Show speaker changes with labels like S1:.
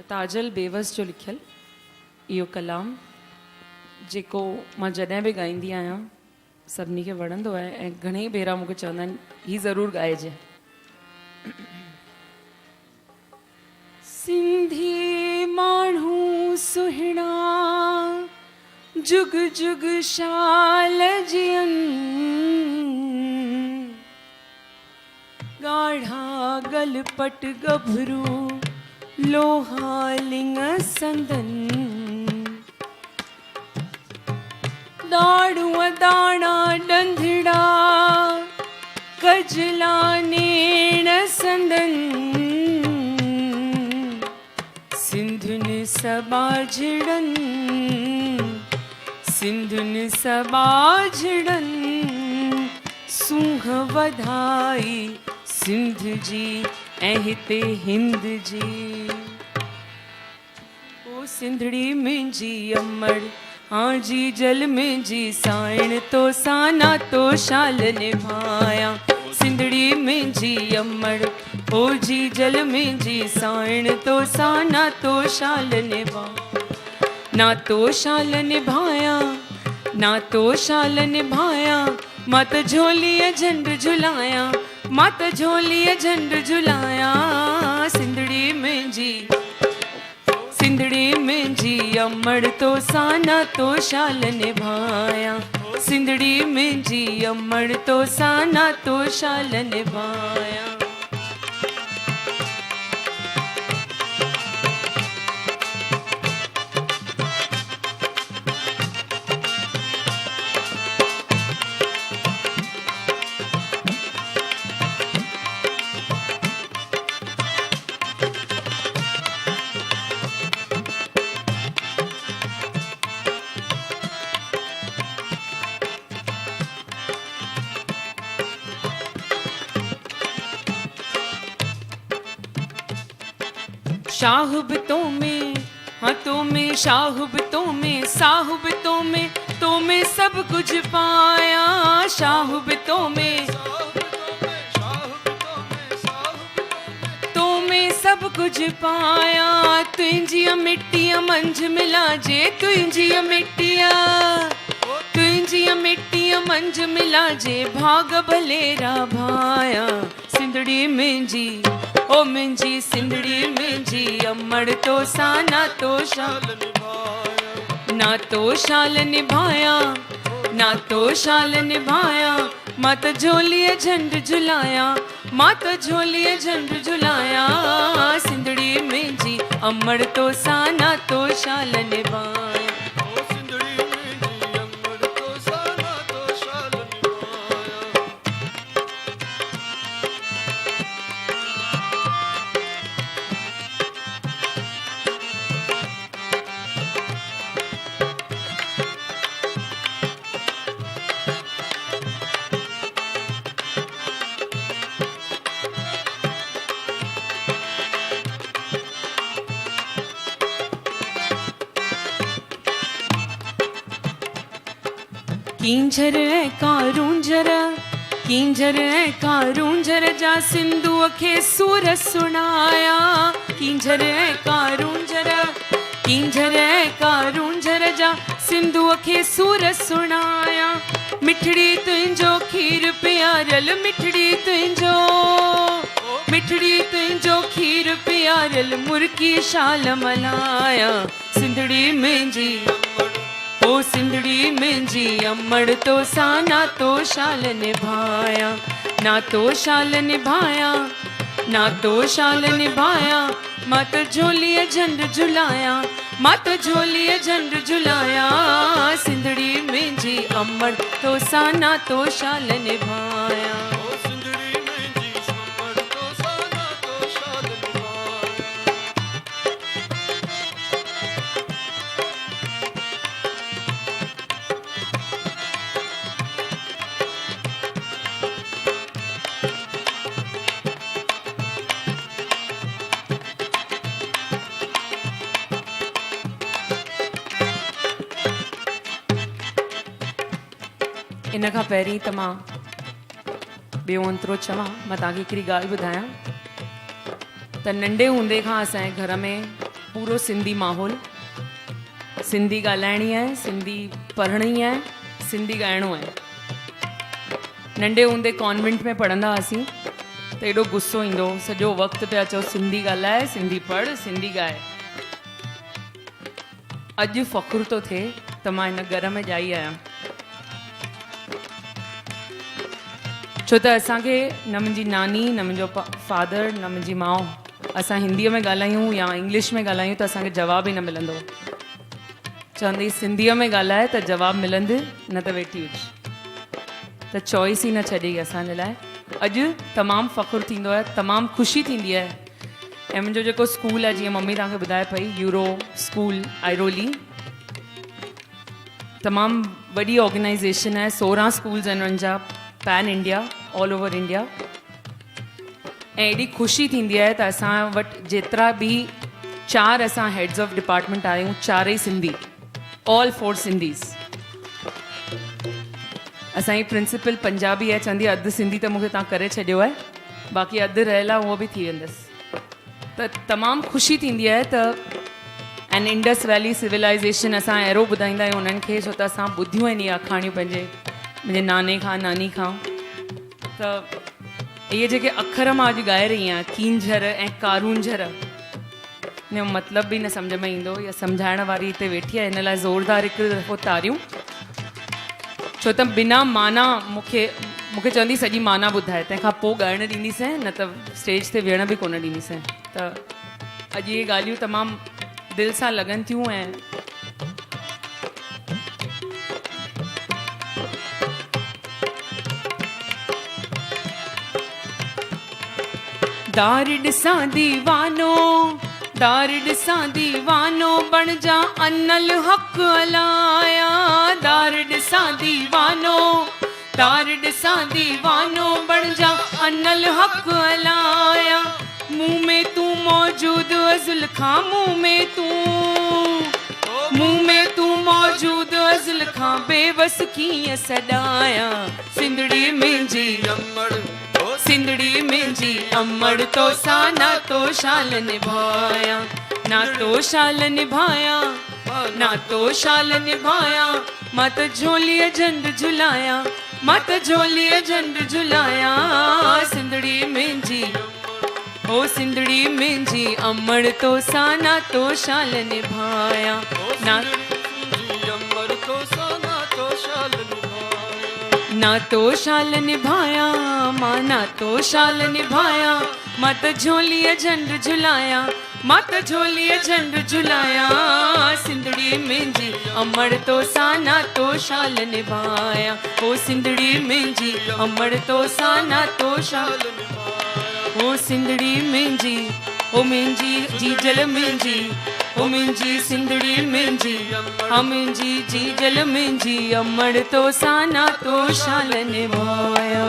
S1: ताजल बेवस जो लिखियल इहो कलाम जेको मां जॾहिं बि ॻाईंदी आहियां सभिनी खे वणंदो आहे ऐं घणेई भेरा मूंखे चवंदा आहिनि हीअ ज़रूरु ॻाइजे। सिंधी माण्हू सुहिणा जुग जुग शाल जियनि, ॻाढ़ा गलपट गभरू लोहा लिंग संदन, दाड़ूअ दाणा डंधड़ा कजला नेण संदन, सिंधुन सबाझड़न सिंधुन सबाझड़न, सूंह वधाई सिंध जी ऐं हिते हिंद जी। ओ सिंधड़ी मुंहिंजी अमड़ हाँ जी जल में जी साइण तो साना तो शाल निभाया, सिंधड़ी में जी अमड़ ओ जी जल में जी साइण तो साना तो शाल निभा, ना तो शाल निभाया ना तो शाल निभाया, मत झोलिए झंड झुलाया मत झोलिए झंड झुलाया, सिंधड़ी में जी सिंधड़ी में जी अमड़ तो साना तो शाल निभाया, सिंधड़ी में जी अमड़ तो साना तो शाल निभाया। शाहुबतों में हाथों में शाहुबतों में साहुबतों में तो में सब कुछ पाया, शाहुबतों में तो में सब कुछ पाया, तुझी मिट्टिया मंझ मिला जे तुझी मिट्टिया मंझ मिला जे भाग भलेरा भाया, सिंधड़ी में जी ओ मिंजी सिंधड़ी मिंजी अमड़ तो साना तो शाल निभाया, ना तो शाल निभाया ना तो शाल निभाया, मत झोलिए झंड झुलाया मत झोलिए झंड झुलाया, सिंधड़ी मिंजी अमड़ तो साना तो शाल निभाया। कींझर कारूंझर जा सिंधुअ खे सूर सुनाया, कींझर कारूंझर जा सिंधुअ खे सूर सुनाया, मिठड़ी तुंहिंजो खीर पियारल मिठड़ी तुंहिंजो खीर पियारल मुर्की शाल मलाया, सिंधड़ी में जी ओ सिंधड़ी में जी अमड़ तो साना तो शाल निभाया, ना तो शाल निभाया ना तो शाल निभाया, मत झोलिए झंड झुलाया मत झोलिए झंड झुलाया, सिंधड़ी में जी अमड़ तो साना तो शाल निभाया। इन खां पहिरीं त मां ॿियो अंतरो चवां, मां तव्हांखे हिकिड़ी ॻाल्हि ॿुधायां त नंढे हूंदे खां असांजे घर में पूरो सिंधी माहौल, सिंधी ॻाल्हाइणी आहे, सिंधी पढ़णी आहे, सिंधी ॻाइणो आहे। नंढे हूंदे कॉन्वेंट में पढ़ंदा हुआसीं त एॾो गुस्सो ईंदो, सॼो वक़्तु पिया चओ सिंधी ॻाल्हाए, सिंधी पढ़, सिंधी ॻाए। अॼु फ़ख़ुरु थो थिए त मां हिन घर में ॼाई आहियां, छो त असांखे न मुंहिंजी नानी, न मुंहिंजो फादर, न मुंहिंजी माउ, असां हिंदीअ में ॻाल्हायूं या इंग्लिश में ॻाल्हायूं त असांखे जवाबु ई न मिलंदो। चवंदी सिंधीअ में ॻाल्हाए त जवाबु मिलंदे, न त वेठी हुज। त चॉइस ई न छॾी असांजे लाइ। अॼु तमामु फ़ख़ुरु थींदो आहे, तमामु ख़ुशी थींदी आहे। ऐं मुंहिंजो जेको स्कूल आहे, जीअं मम्मी तव्हांखे ॿुधाए पई, यूरो स्कूल आइरोली, तमामु वॾी ऑर्गेनाइज़ेशन आहे, 16 स्कूल्स आहिनि हुननि जा, pan India, all over India. ऐं एॾी ख़ुशी थींदी आहे त असां वटि जेतिरा बि 4 असां हेड्स ऑफ डिपार्टमेंट आहियूं, 4 सिंधी, ऑल 4 सिंधीज़। असांजी प्रिंसिपल पंजाबी आहे, चवंदी आहे अधु सिंधी त मूंखे तव्हां करे छॾियो आहे, बाक़ी अधु रहियल आहे उहो बि थी वेंदसि। त तमामु ख़ुशी थींदी आहे त एंड इंडस वैली सिविलाइज़ेशन असां अहिड़ो ॿुधाईंदा आहियूं उन्हनि खे, छो त असां ॿुधियूं आहिनि इहे आखाणियूं मुंहिंजे नाने खां, नानी खां। त इहे जेके अखर मां अॼु ॻाए रही आहियां, कींझर ऐं कारूंझर, हिन जो मतिलबु बि न सम्झ में ईंदो, या सम्झाइण वारी हिते वेठी आहे, हिन लाइ ज़ोरदार हिकु दफ़ो तारियूं। छो त बिना माना मूंखे चवंदी सॼी माना ॿुधाए, तंहिंखां पोइ ॻाइणु ॾींदीसीं, न त स्टेज ते विहण बि कोन ॾींदीसीं। त अॼु इहे ॻाल्हियूं तमामु दिलि सां लॻनि थियूं। ऐं दार ॾिसां दीवानो, दार ॾिसां दीवानो, बणजा अनल हक़ अलाया। दार ॾिसां दीवानो, दार ॾिसां दीवानो, बणजा अनल हक़ अलाया। मुंह में तूं मौजूद अज़ल खां, मुंह में तूं मौजूद अज़ल खां, बेबस कीअं सॾाया। सिंधड़ी मुंहिंजी अमड़, सिंधड़ी मुंहिंजी अमड़, तो सां ना तो शाल निभाया, ना तो शाल निभाया, ना तो शाल निभाया। मां त झोलीअ झंड झुलाया, मां त झोलीअ झंड झुलाया। सिंधड़ी मुंहिंजी, ओ सिंधड़ी मुंहिंजी अमड़, तो सां ना तो शाल निभाया, ना ना तो शाल निभाया, मां ना तो शाल निभाया। मां त झोलीअ झंड झुलाया, मां त झोलीअ झंड झुलाया। सिंधड़ी मुंहिंजी अमड़, तो सां ना तो शाल निभाया। ओ सिंधड़ी मुंहिंजी अमड़, तो सां ना तो शाल निभाया। ओ सिंधड़ी मुंहिंजी, ओ मुंहिंजी जीजल मुंहिंजी, ओ मुंहिंजी सिंधड़ी मुंहिंजी, हा मुंहिंजी जीजल मुंहिंजी अमड़, तो सां ना तो शाल निभाया।